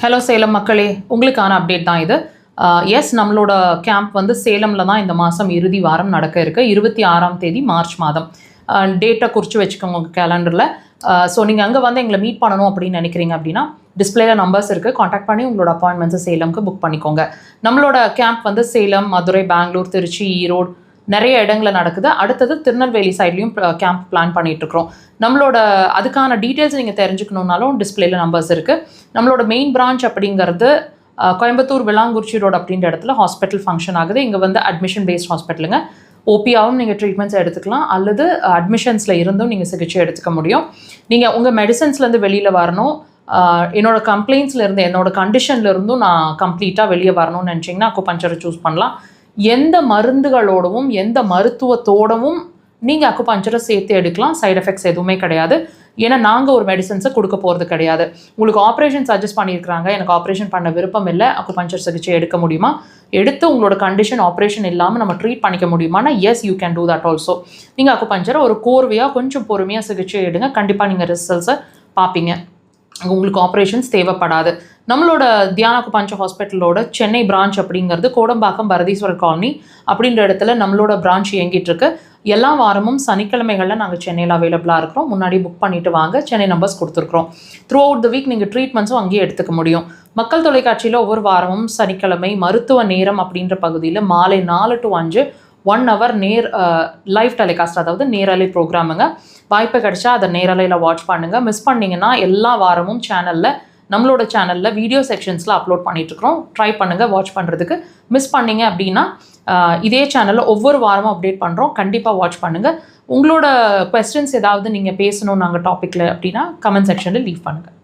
Hello Salem மக்களே, உங்களுக்கான update தான் இது. எஸ், நம்மளோட கேம்ப் வந்து சேலமில் தான் இந்த மாதம் இறுதி வாரம் நடக்க இருக்குது. 26ஆம் தேதி மார்ச் மாதம். டேட்டை குறித்து வச்சுக்கோங்க உங்கள் கேலண்டரில். ஸோ நீங்கள் அங்கே வந்து எங்களை மீட் பண்ணணும் அப்படின்னு நினைக்கிறீங்க அப்படின்னா டிஸ்பிளேல நம்பர்ஸ் இருக்குது, காண்டாக்ட் பண்ணி உங்களோட அப்பாயின்மெண்ட்ஸை சேலம்க்கு புக் பண்ணிக்கோங்க. நம்மளோட கேம்ப் வந்து சேலம், மதுரை, பெங்களூர், திருச்சி, ஈரோடு நிறைய இடங்களில் நடக்குது. அடுத்தது திருநெல்வேலி சைட்லையும் கேம்ப் பிளான் பண்ணிகிட்ருக்குறோம். நம்மளோட அதுக்கான டீட்டெயில்ஸ் நீங்கள் தெரிஞ்சுக்கணுன்னாலும் டிஸ்பிளேல நம்பர்ஸ் இருக்குது. நம்மளோட மெயின் பிரான்ச் அப்படிங்கிறது கோயம்புத்தூர் விளாங்குறிச்சி ரோடு அப்படின்ற இடத்துல ஹாஸ்பிட்டல் ஃபங்க்ஷன் ஆகுது. இங்கே வந்து அட்மிஷன் பேஸ்ட் ஹாஸ்பிட்டலுங்க. ஓபியாவும் நீங்கள் ட்ரீட்மெண்ட்ஸ் எடுத்துக்கலாம், அல்லது அட்மிஷன்ஸில் இருந்தும் நீங்கள் சிகிச்சை எடுத்துக்க முடியும். நீங்கள் உங்கள் மெடிசன்ஸ்லேருந்து வெளியில் வரணும், என்னோட கம்ப்ளைண்ட்ஸ்லேருந்து என்னோட கண்டிஷன்லேருந்தும் நான் கம்ப்ளீட்டாக வெளியே வரணும்னு நினச்சிங்கன்னா அக்குபஞ்சரை சூஸ் பண்ணலாம். எந்த மருந்துகளோடவும் எந்த மருத்துவத்தோடவும் நீங்கள் அக்குபஞ்சரை சேர்த்து எடுக்கலாம். சைட் எஃபெக்ட்ஸ் எதுவுமே கிடையாது. ஏன்னா நாங்கள் ஒரு மெடிசன்ஸை கொடுக்க போகிறது கிடையாது. உங்களுக்கு ஆப்ரேஷன் சஜஸ்ட் பண்ணியிருக்கிறாங்க, எனக்கு ஆப்ரேஷன் பண்ண விருப்பம் இல்லை, அக்குபஞ்சர் சிகிச்சை எடுக்க முடியுமா, எடுத்து உங்களோட கண்டிஷன் ஆப்ரேஷன் இல்லாமல் நம்ம ட்ரீட் பண்ணிக்க முடியுமானா yes, you can do that also. நீங்கள் அக்குபஞ்சரை ஒரு கோர்வையாக கொஞ்சம் பொறுமையாக சிகிச்சை எடுங்க, கண்டிப்பாக நீங்கள் ரிசல்ட்ஸை பார்ப்பீங்க. உங்களுக்கு ஆப்ரேஷன்ஸ் தேவைப்படாது. நம்மளோட தியான அக்குபஞ்சர் ஹாஸ்பிட்டலோட சென்னை பிரான்ச் அப்படிங்கிறது கோடம்பாக்கம் பரதீஸ்வரர் காலனி அப்படின்ற இடத்துல நம்மளோட பிரான்ச் இயங்கிட்டு இருக்கு. எல்லா வாரமும் சனிக்கிழமைகளில் நாங்கள் சென்னையில் அவைலபிளாக இருக்கிறோம். முன்னாடி புக் பண்ணிவிட்டு வாங்க, சென்னை நம்பர்ஸ் கொடுத்துருக்குறோம். த்ரூ அவுட் த வீக் நீங்கள் ட்ரீட்மெண்ட்ஸும் அங்கேயே எடுத்துக்க முடியும். மக்கள் தொலைக்காட்சியில் ஒவ்வொரு வாரமும் சனிக்கிழமை மருத்துவ நேரம் அப்படின்ற பகுதியில் மாலை 4 to 5 1 hour லைவ் டெலிகாஸ்ட், அதாவது நேரலை ப்ரோக்ராமுங்க. வாய்ப்பு கிடைச்சா அதை நேரலையில் வாட்ச் பண்ணுங்கள். மிஸ் பண்ணிங்கன்னா எல்லா வாரமும் நம்மளோட சேனலில் வீடியோ செக்ஷன்ஸில் அப்லோட் பண்ணிகிட்ருக்கோம். ட்ரை பண்ணுங்கள் வாட்ச் பண்ணுறதுக்கு. மிஸ் பண்ணிங்க அப்படின்னா இதே சேனலில் ஒவ்வொரு வாரமும் அப்டேட் பண்ணுறோம், கண்டிப்பாக வாட்ச் பண்ணுங்கள். உங்களோட கொஸ்டின்ஸ் ஏதாவது நீங்கள் பேசணும் நாங்கள் டாப்பிக்கில் அப்படின்னா கமெண்ட் செக்ஷனில் லீவ் பண்ணுங்கள்.